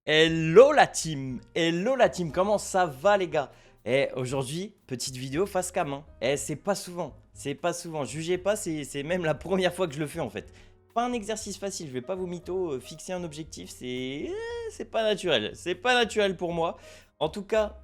Hello la team, comment ça va les gars? Et aujourd'hui, petite vidéo face cam, hein. C'est pas souvent, jugez pas, c'est même la première fois que je le fais en fait. Pas un exercice facile, je vais pas vous mytho, fixer un objectif, c'est pas naturel pour moi. En tout cas,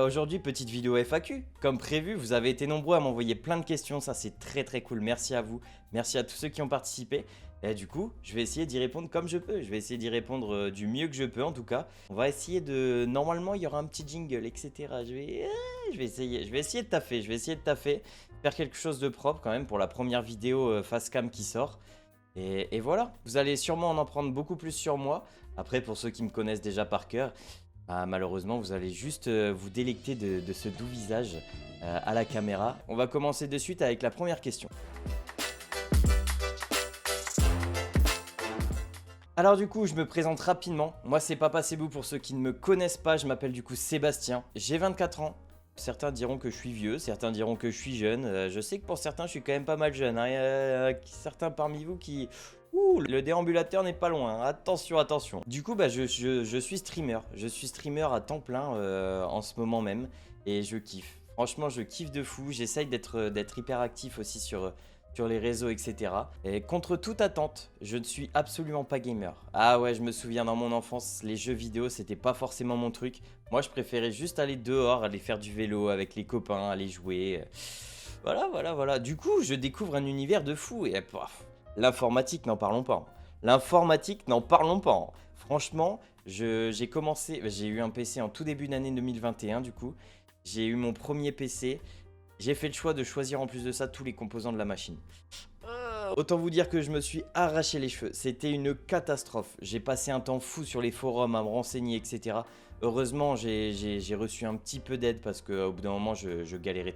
aujourd'hui, petite vidéo FAQ. Comme prévu, vous avez été nombreux à m'envoyer plein de questions, ça c'est très cool, merci à vous, merci à tous ceux qui ont participé. Et du coup, je vais essayer d'y répondre comme je peux. Je vais essayer d'y répondre du mieux que je peux en tout cas. On va essayer de... Normalement, il y aura un petit jingle, etc. Je vais essayer de taffer. Faire quelque chose de propre quand même pour la première vidéo face cam qui sort. Et voilà, vous allez sûrement en prendre beaucoup plus sur moi. Après, pour ceux qui me connaissent déjà par cœur, bah, malheureusement, vous allez juste vous délecter de ce doux visage à la caméra. On va commencer de suite avec la première question. Alors du coup, je me présente rapidement. Moi, c'est Papa Sebou pour ceux qui ne me connaissent pas. Je m'appelle du coup Sébastien. J'ai 24 ans. Certains diront que je suis vieux, certains diront que je suis jeune. Je sais que pour certains, je suis quand même pas mal jeune, hein. Il y a certains parmi vous qui... Ouh, le déambulateur n'est pas loin, hein. Attention, attention. Du coup, bah, je suis streamer. Je suis streamer à temps plein en ce moment même. Et je kiffe. Franchement, je kiffe de fou. J'essaye d'être hyper actif aussi sur les réseaux, etc. Et contre toute attente, je ne suis absolument pas gamer. Ah ouais, je me souviens dans mon enfance, les jeux vidéo, c'était pas forcément mon truc. Moi, je préférais juste aller dehors, aller faire du vélo avec les copains, aller jouer. Voilà. Du coup, je découvre un univers de fou et paf, l'informatique, n'en parlons pas. L'informatique, n'en parlons pas. Franchement, j'ai commencé, j'ai eu un PC en tout début d'année 2021 du coup. J'ai eu mon premier PC. J'ai fait le choix de choisir en plus de ça tous les composants de la machine. Autant vous dire que je me suis arraché les cheveux. C'était une catastrophe. J'ai passé un temps fou sur les forums à me renseigner, etc. Heureusement, j'ai reçu un petit peu d'aide parce qu'au bout d'un moment, je galérais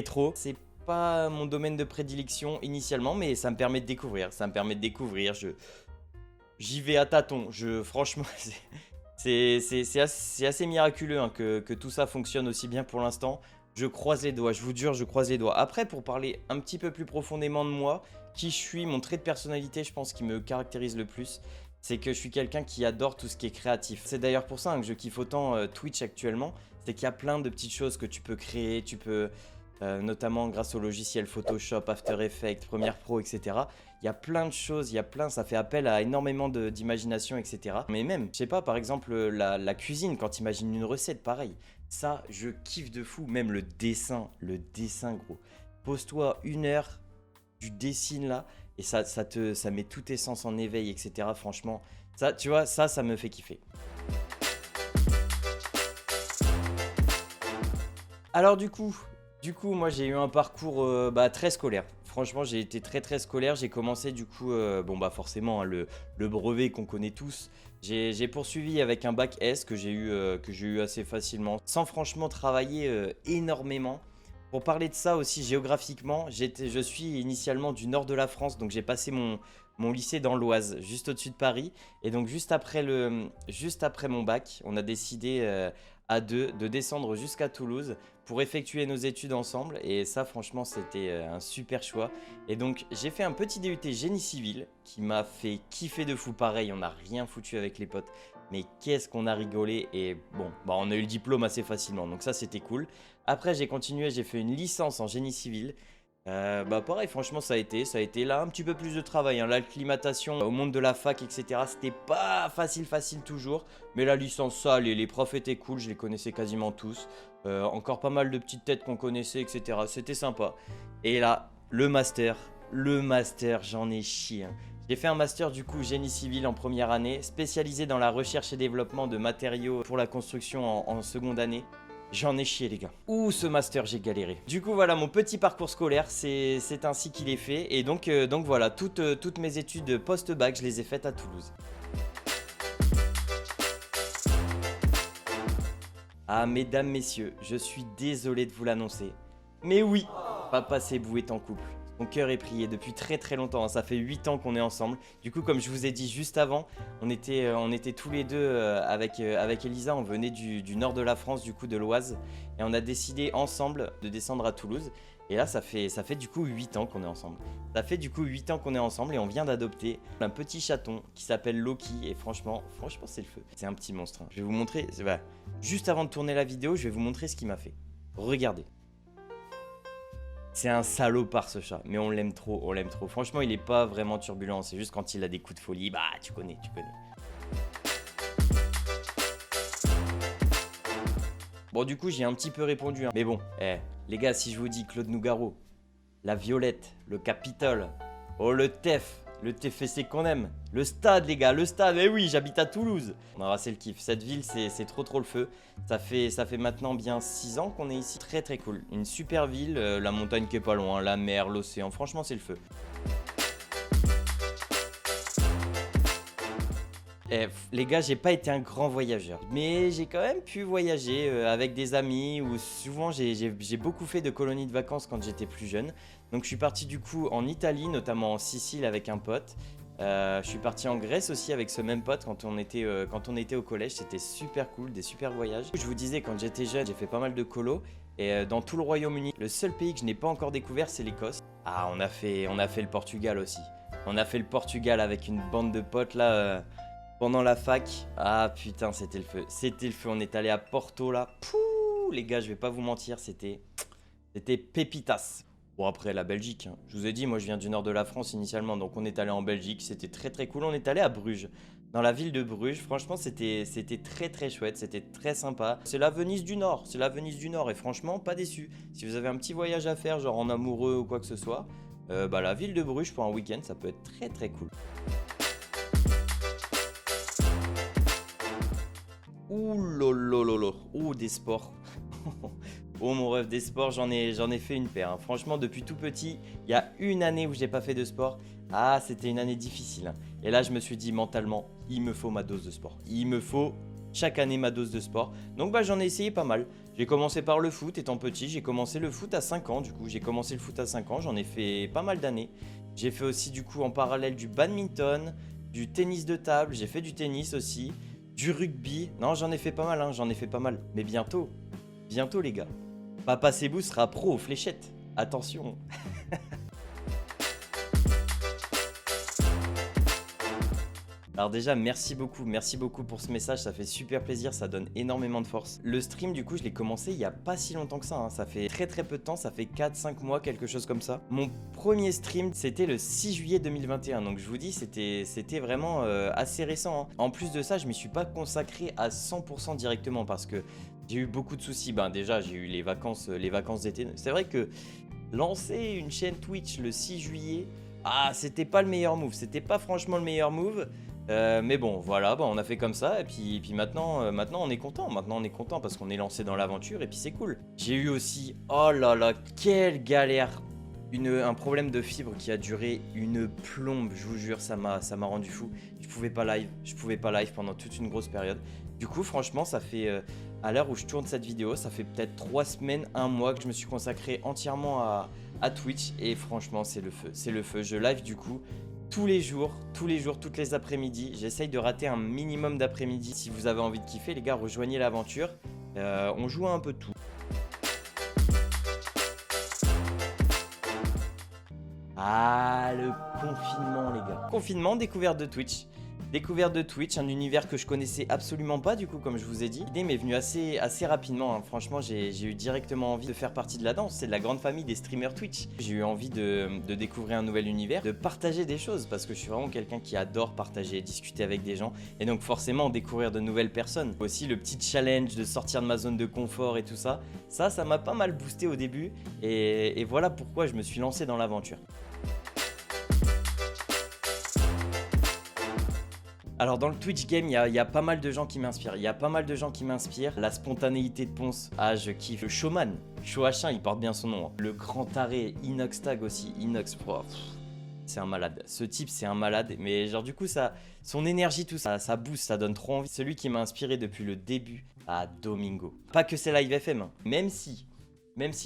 trop. C'est pas mon domaine de prédilection initialement, mais ça me permet de découvrir. J'y vais à tâtons. Franchement, c'est assez miraculeux hein, que tout ça fonctionne aussi bien pour l'instant. Je croise les doigts, je vous jure, je croise les doigts. Après, pour parler un petit peu plus profondément de moi, qui je suis, mon trait de personnalité, je pense, qui me caractérise le plus, c'est que je suis quelqu'un qui adore tout ce qui est créatif. C'est d'ailleurs pour ça hein, que je kiffe autant Twitch actuellement, c'est qu'il y a plein de petites choses que tu peux créer, notamment grâce au logiciel Photoshop, After Effects, Premiere Pro, etc. Il y a plein de choses, ça fait appel à énormément d'imagination, etc. Mais même, je sais pas, par exemple, la cuisine, quand tu imagines une recette, pareil. Ça, je kiffe de fou. Même le dessin, gros. Pose-toi 1 heure, tu dessines là, et ça met tous tes sens en éveil, etc. Franchement, ça, tu vois, ça me fait kiffer. Alors du coup, moi j'ai eu un parcours très scolaire. Franchement, j'ai été très scolaire. J'ai commencé du coup, forcément, hein, le brevet qu'on connaît tous. J'ai poursuivi avec un bac S que j'ai eu assez facilement, sans franchement travailler énormément. Pour parler de ça aussi géographiquement, je suis initialement du nord de la France, donc j'ai passé mon lycée dans l'Oise, juste au-dessus de Paris. Et donc juste après mon bac, on a décidé à deux de descendre jusqu'à Toulouse pour effectuer nos études ensemble. Et ça, franchement, c'était un super choix. Et donc, j'ai fait un petit DUT génie civil qui m'a fait kiffer de fou. Pareil, on n'a rien foutu avec les potes. Mais qu'est-ce qu'on a rigolé. Et bon, on a eu le diplôme assez facilement. Donc ça, c'était cool. Après, j'ai continué, j'ai fait une licence en génie civil. Pareil, franchement, ça a été là un petit peu plus de travail, hein. L'acclimatation au monde de la fac, etc. C'était pas facile toujours. Mais la licence, ça, les profs étaient cool, je les connaissais quasiment tous. Encore pas mal de petites têtes qu'on connaissait, etc. C'était sympa. Et là, le master, j'en ai chié, hein. J'ai fait un master du coup génie civil en première année, spécialisé dans la recherche et développement de matériaux pour la construction en seconde année. J'en ai chié les gars. Ouh, ce master, j'ai galéré. Du coup voilà, mon petit parcours scolaire, c'est ainsi qu'il est fait. Et donc voilà, toutes mes études post-bac, je les ai faites à Toulouse. Ah mesdames, messieurs, je suis désolé de vous l'annoncer. Mais oui, Papa Sebou est en couple. Mon cœur est prié depuis très longtemps, hein. Ça fait 8 ans qu'on est ensemble. Du coup, comme je vous ai dit juste avant, on était tous les deux avec Elisa. On venait du nord de la France, du coup de l'Oise. Et on a décidé ensemble de descendre à Toulouse. Et là, ça fait du coup 8 ans qu'on est ensemble. Ça fait du coup 8 ans qu'on est ensemble et on vient d'adopter un petit chaton qui s'appelle Loki. Et franchement, c'est le feu. C'est un petit monstre, hein. Je vais vous montrer, voilà. Juste avant de tourner la vidéo, je vais vous montrer ce qu'il m'a fait. Regardez. C'est un salopard ce chat, mais on l'aime trop, on l'aime trop. Franchement, il est pas vraiment turbulent, c'est juste quand il a des coups de folie, bah tu connais. Bon, du coup, j'ai un petit peu répondu, hein. Mais bon, les gars, si je vous dis Claude Nougaro, la Violette, le Capitole, oh le TFC qu'on aime, le stade les gars, le stade, eh oui, j'habite à Toulouse. On a rassé le kiff, cette ville c'est trop le feu. Ça fait maintenant bien 6 ans qu'on est ici, très cool. Une super ville, la montagne qui est pas loin, la mer, l'océan, franchement c'est le feu. Les gars, j'ai pas été un grand voyageur, mais j'ai quand même pu voyager avec des amis ou souvent j'ai beaucoup fait de colonies de vacances quand j'étais plus jeune. Donc je suis parti du coup en Italie, notamment en Sicile avec un pote. Je suis parti en Grèce aussi avec ce même pote quand on était au collège, c'était super cool, des super voyages. Je vous disais, quand j'étais jeune, j'ai fait pas mal de colos et dans tout le Royaume-Uni, le seul pays que je n'ai pas encore découvert, c'est l'Écosse. Ah, on a fait le Portugal aussi. On a fait le Portugal avec une bande de potes là. Pendant la fac, ah putain, c'était le feu. C'était le feu, on est allé à Porto là. Pouh, les gars, je vais pas vous mentir, c'était pépitas. Bon, après la Belgique, hein. Je vous ai dit, moi je viens du nord de la France initialement, donc on est allé en Belgique, c'était très cool. On est allé à Bruges, dans la ville de Bruges. Franchement, c'était très chouette, c'était très sympa. C'est la Venise du Nord, et franchement, pas déçu. Si vous avez un petit voyage à faire, genre en amoureux ou quoi que ce soit, bah la ville de Bruges pour un week-end, ça peut être très cool. Ouh lolololo, ouh des sports. Oh mon rêve, des sports, j'en ai fait une paire, hein. Franchement, depuis tout petit, il y a une année où j'ai pas fait de sport. Ah, c'était une année difficile, hein. Et là, je me suis dit mentalement, il me faut ma dose de sport. Il me faut chaque année ma dose de sport. Donc bah j'en ai essayé pas mal. J'ai commencé par le foot étant petit, j'ai commencé le foot à 5 ans du coup. J'ai commencé le foot à 5 ans, j'en ai fait pas mal d'années. J'ai fait aussi du coup en parallèle du badminton, du tennis de table, j'ai fait du tennis aussi. Du rugby, non j'en ai fait pas mal, hein, j'en ai fait pas mal. Mais bientôt les gars, Papa Sebou sera pro aux fléchettes. Attention. Alors déjà, merci beaucoup pour ce message, ça fait super plaisir, ça donne énormément de force. Le stream, du coup, je l'ai commencé il y a pas si longtemps que ça, hein. Ça fait très peu de temps, ça fait 4-5 mois, quelque chose comme ça. Mon premier stream, c'était le 6 juillet 2021, donc je vous dis, c'était vraiment assez récent, hein. En plus de ça, je m'y suis pas consacré à 100% directement parce que j'ai eu beaucoup de soucis. Ben déjà, j'ai eu les vacances d'été. C'est vrai que lancer une chaîne Twitch le 6 juillet, ah, c'était pas le meilleur move, c'était pas franchement le meilleur move. Mais bon, voilà, bah, on a fait comme ça, et puis maintenant on est content parce qu'on est lancé dans l'aventure, et puis c'est cool. J'ai eu aussi, oh là là, quelle galère, un problème de fibre qui a duré une plombe, je vous jure, ça m'a rendu fou. Je pouvais pas live pendant toute une grosse période. Du coup, franchement, ça fait, à l'heure où je tourne cette vidéo, ça fait peut-être 3 semaines, 1 mois que je me suis consacré entièrement à Twitch, et franchement, c'est le feu. Je live du coup tous les jours, toutes les après-midi. J'essaye de rater un minimum d'après-midi. Si vous avez envie de kiffer, les gars, rejoignez l'aventure. On joue à un peu de tout. Ah, le confinement, les gars. Confinement, découverte de Twitch. Découverte de Twitch, un univers que je connaissais absolument pas du coup, comme je vous ai dit. L'idée m'est venue assez rapidement, hein. Franchement, j'ai eu directement envie de faire partie de la danse. C'est de la grande famille des streamers Twitch. J'ai eu envie de découvrir un nouvel univers, de partager des choses, parce que je suis vraiment quelqu'un qui adore partager, discuter avec des gens, et donc forcément découvrir de nouvelles personnes. Aussi le petit challenge de sortir de ma zone de confort et tout ça. Ça m'a pas mal boosté au début, et voilà pourquoi je me suis lancé dans l'aventure. Alors dans le Twitch game, il y a pas mal de gens qui m'inspirent. La spontanéité de Ponce, ah je kiffe. Le showman, Shoachin, il porte bien son nom, hein. Le grand taré, Inoxtag aussi, Inox, c'est un malade. Ce type, c'est un malade, mais genre du coup, son énergie, tout ça, ça booste, ça donne trop envie. Celui qui m'a inspiré depuis le début, Domingo. Pas que c'est Live FM, hein. Même si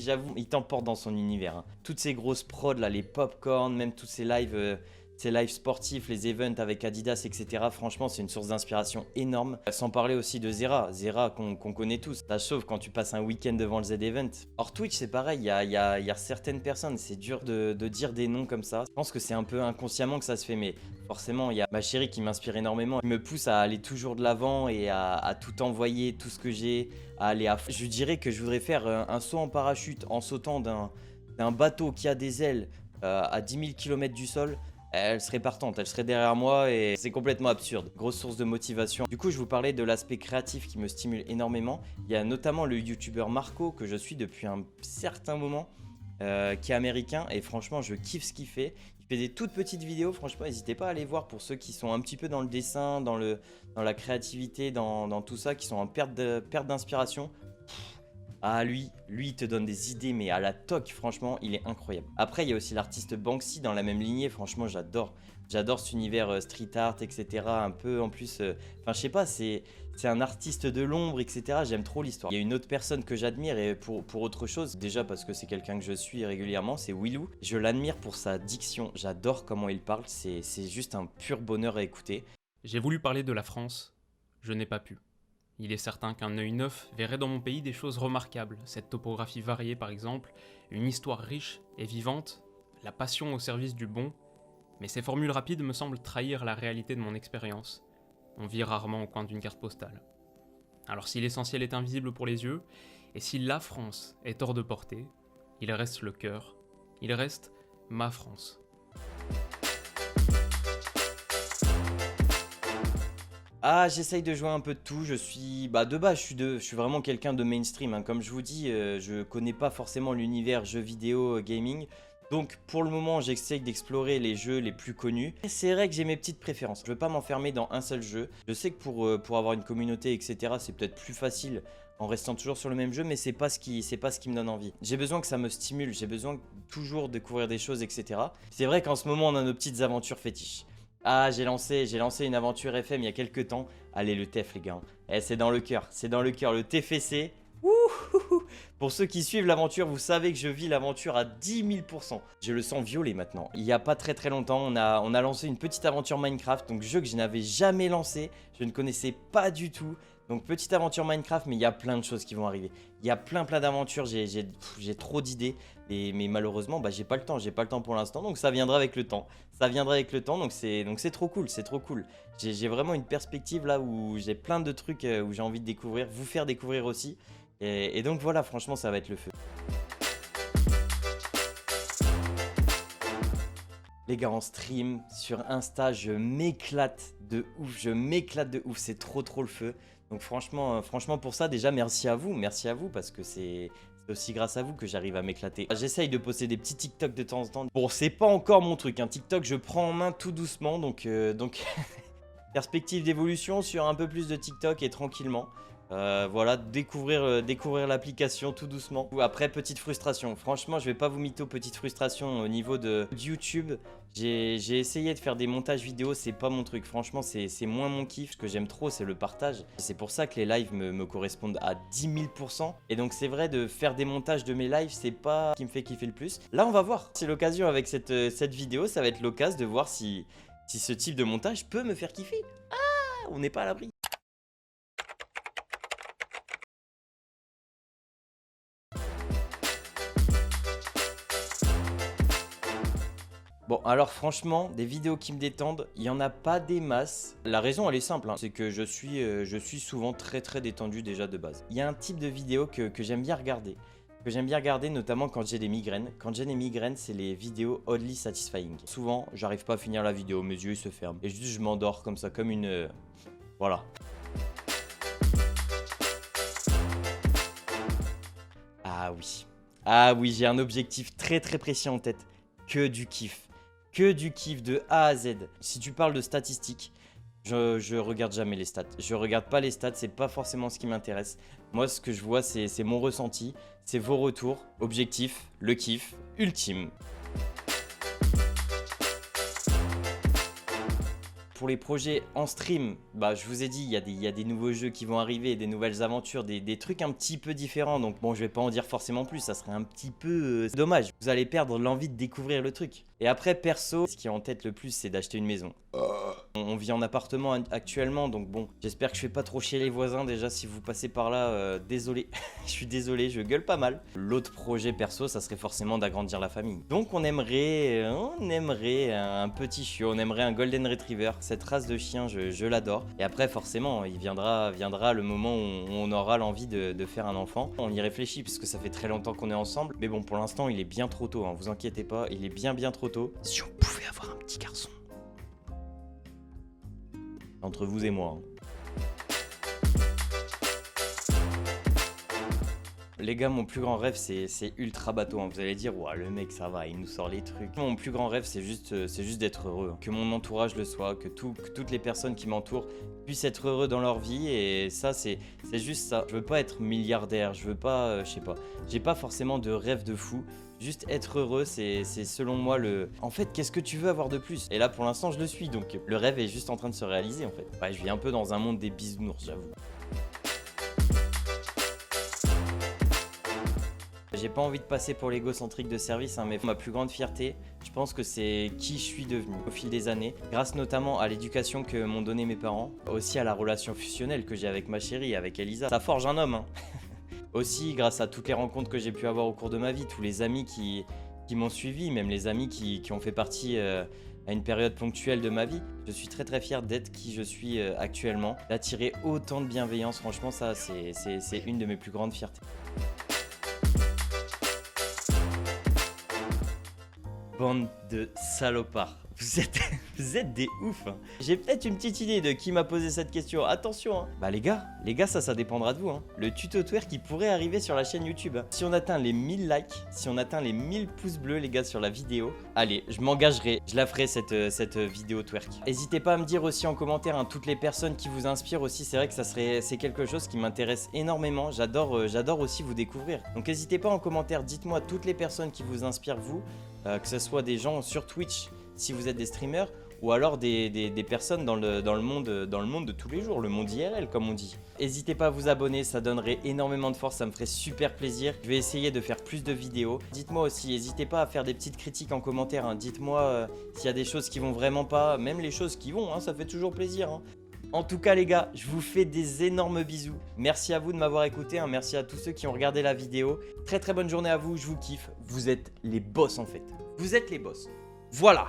j'avoue, il t'emporte dans son univers, hein. Toutes ces grosses prods là, les popcorn, même tous ces lives ces lives sportifs, les events avec Adidas, etc. Franchement, c'est une source d'inspiration énorme. Sans parler aussi de Zera, Zera qu'on connaît tous. Ça chauffe quand tu passes un week-end devant le Z-Event. Or Twitch, c'est pareil, il y a certaines personnes, c'est dur de dire des noms comme ça. Je pense que c'est un peu inconsciemment que ça se fait, mais forcément, il y a ma chérie qui m'inspire énormément. Elle me pousse à aller toujours de l'avant et à tout envoyer, tout ce que j'ai, à aller à fond. Je lui dirais que je voudrais faire un saut en parachute en sautant d'un bateau qui a des ailes à 10 000 km du sol. Elle serait partante, elle serait derrière moi et c'est complètement absurde. Grosse source de motivation. Du coup, je vous parlais de l'aspect créatif qui me stimule énormément. Il y a notamment le youtubeur Marco que je suis depuis un certain moment, qui est américain et franchement, je kiffe ce qu'il fait. Il fait des toutes petites vidéos, franchement, n'hésitez pas à aller voir pour ceux qui sont un petit peu dans le dessin, dans la créativité, dans tout ça, qui sont en perte d'inspiration. Ah lui il te donne des idées mais à la toque, franchement il est incroyable. Après il y a aussi l'artiste Banksy dans la même lignée, franchement j'adore. J'adore cet univers street art, etc. Un peu en plus, enfin je sais pas, c'est un artiste de l'ombre, etc. J'aime trop l'histoire. Il y a une autre personne que j'admire et pour autre chose, déjà parce que c'est quelqu'un que je suis régulièrement, c'est Willou. Je l'admire pour sa diction, j'adore comment il parle, c'est juste un pur bonheur à écouter. J'ai voulu parler de la France, je n'ai pas pu. Il est certain qu'un œil neuf verrait dans mon pays des choses remarquables, cette topographie variée par exemple, une histoire riche et vivante, la passion au service du bon, mais ces formules rapides me semblent trahir la réalité de mon expérience. On vit rarement au coin d'une carte postale. Alors si l'essentiel est invisible pour les yeux, et si la France est hors de portée, il reste le cœur, il reste ma France. Ah, j'essaye de jouer un peu de tout. Je suis, de base, je suis vraiment quelqu'un de mainstream, hein. Comme je vous dis, je connais pas forcément l'univers jeux vidéo, gaming. Donc, pour le moment, j'essaye d'explorer les jeux les plus connus. Et c'est vrai que j'ai mes petites préférences. Je veux pas m'enfermer dans un seul jeu. Je sais que pour avoir une communauté, etc., c'est peut-être plus facile en restant toujours sur le même jeu, mais c'est pas ce qui me donne envie. J'ai besoin que ça me stimule. J'ai besoin de toujours découvrir des choses, etc. C'est vrai qu'en ce moment, on a nos petites aventures fétiches. Ah, j'ai lancé une aventure FM il y a quelques temps. Allez, le TEF, les gars. Eh, c'est dans le cœur, le TFC. Ouh. Pour ceux qui suivent l'aventure, vous savez que je vis l'aventure à 10 000%. Je le sens violet maintenant. Il n'y a pas très longtemps, on a lancé une petite aventure Minecraft, donc jeu que je n'avais jamais lancé, je ne connaissais pas du tout. Donc petite aventure Minecraft, mais il y a plein de choses qui vont arriver. Il y a plein d'aventures, j'ai trop d'idées. Mais malheureusement, j'ai pas le temps pour l'instant, donc ça viendra avec le temps. Donc c'est trop cool, J'ai vraiment une perspective là où j'ai plein de trucs où j'ai envie de découvrir, vous faire découvrir aussi. Et donc voilà, franchement, ça va être le feu. Les gars, en stream, sur Insta, je m'éclate de ouf, c'est trop le feu. Donc franchement pour ça, déjà merci à vous parce que c'est aussi grâce à vous que j'arrive à m'éclater. J'essaye de poster des petits TikTok de temps en temps. Bon, c'est pas encore mon truc, un TikTok je prends en main tout doucement, donc perspective d'évolution sur un peu plus de TikTok et tranquillement. Voilà, découvrir l'application tout doucement. Après, petite frustration. Franchement, je vais pas vous mytho, petite frustration au niveau de YouTube. J'ai essayé de faire des montages vidéo, c'est pas mon truc. Franchement, c'est moins mon kiff. Ce que j'aime trop, c'est le partage. C'est pour ça que les lives me correspondent à 10 000%. Et donc, c'est vrai, de faire des montages de mes lives, c'est pas ce qui me fait kiffer le plus. Là, on va voir. C'est l'occasion avec cette vidéo, ça va être l'occasion de voir si ce type de montage peut me faire kiffer. Ah, on n'est pas à l'abri. Bon, alors franchement, des vidéos qui me détendent, il n'y en a pas des masses. La raison, elle est simple, hein. C'est que je suis souvent très détendu déjà de base. Il y a un type de vidéo que j'aime bien regarder. Notamment quand j'ai des migraines. Quand j'ai des migraines, c'est les vidéos oddly satisfying. Souvent, j'arrive pas à finir la vidéo, mes yeux ils se ferment. Et juste je m'endors comme ça, comme une... Voilà. Ah oui, j'ai un objectif très précis en tête. Que du kiff de A à Z. Si tu parles de statistiques, je regarde jamais les stats. Je regarde pas les stats, c'est pas forcément ce qui m'intéresse. Moi, ce que je vois, c'est mon ressenti, c'est vos retours. Objectif, le kiff ultime. Pour les projets en stream, je vous ai dit, il y a des nouveaux jeux qui vont arriver, des nouvelles aventures, des trucs un petit peu différents. Donc bon, je vais pas en dire forcément plus, ça serait un petit peu dommage. Vous allez perdre l'envie de découvrir le truc. Et après, perso, ce qui est en tête le plus, c'est d'acheter une maison. On vit en appartement actuellement, donc bon, j'espère que je fais pas trop chier les voisins. Déjà, si vous passez par là, désolé, je suis désolé, je gueule pas mal. L'autre projet perso, ça serait forcément d'agrandir la famille. Donc on aimerait un petit chiot, on aimerait un Golden Retriever. Cette race de chien, je l'adore. Et après, forcément, il viendra le moment où on aura l'envie de faire un enfant. On y réfléchit parce que ça fait très longtemps qu'on est ensemble. Mais bon, pour l'instant, il est bien trop tôt, hein, vous inquiétez pas, il est bien trop tôt. Si on pouvait avoir un petit garçon. Entre vous et moi. Les gars, mon plus grand rêve, c'est ultra bateau. Hein. Vous allez dire, ouah, le mec, ça va, il nous sort les trucs. Mon plus grand rêve, c'est juste d'être heureux. Hein. Que mon entourage le soit, que toutes les personnes qui m'entourent puissent être heureux dans leur vie. Et ça, c'est juste ça. Je veux pas être milliardaire, je veux pas, je sais pas. J'ai pas forcément de rêve de fou. Juste être heureux, c'est selon moi le... En fait, qu'est-ce que tu veux avoir de plus? Et là, pour l'instant, je le suis. Donc, le rêve est juste en train de se réaliser, en fait. Ouais, je vis un peu dans un monde des bisounours, j'avoue. J'ai pas envie de passer pour l'égocentrique de service, hein, mais ma plus grande fierté, je pense que c'est qui je suis devenu au fil des années, grâce notamment à l'éducation que m'ont donné mes parents, aussi à la relation fusionnelle que j'ai avec ma chérie, avec Elisa. Ça forge un homme, hein. Aussi grâce à toutes les rencontres que j'ai pu avoir au cours de ma vie, tous les amis qui m'ont suivi, même les amis qui ont fait partie à une période ponctuelle de ma vie. Je suis très fier d'être qui je suis actuellement, d'attirer autant de bienveillance. Franchement, ça, c'est une de mes plus grandes fiertés. Bande de salopards. Vous êtes des oufs. Hein. J'ai peut-être une petite idée de qui m'a posé cette question. Attention. Hein. Bah les gars, ça dépendra de vous. Hein. Le tuto twerk qui pourrait arriver sur la chaîne YouTube. Hein. Si on atteint les 1000 likes, si on atteint les 1000 pouces bleus les gars sur la vidéo, allez, je m'engagerai, je la ferai cette vidéo twerk. N'hésitez pas à me dire aussi en commentaire hein, toutes les personnes qui vous inspirent aussi. C'est vrai que c'est quelque chose qui m'intéresse énormément. J'adore aussi vous découvrir. Donc n'hésitez pas en commentaire, dites-moi toutes les personnes qui vous inspirent vous, que ce soit des gens sur Twitch. Si vous êtes des streamers ou alors des personnes dans le monde de tous les jours, le monde IRL comme on dit. N'hésitez pas à vous abonner, ça donnerait énormément de force, ça me ferait super plaisir. Je vais essayer de faire plus de vidéos. Dites-moi aussi, n'hésitez pas à faire des petites critiques en commentaire. Hein. Dites-moi s'il y a des choses qui vont vraiment pas, même les choses qui vont, hein, ça fait toujours plaisir. Hein. En tout cas les gars, je vous fais des énormes bisous. Merci à vous de m'avoir écouté, hein. Merci à tous ceux qui ont regardé la vidéo. Très bonne journée à vous, je vous kiffe. Vous êtes les boss en fait. Vous êtes les boss. Voilà.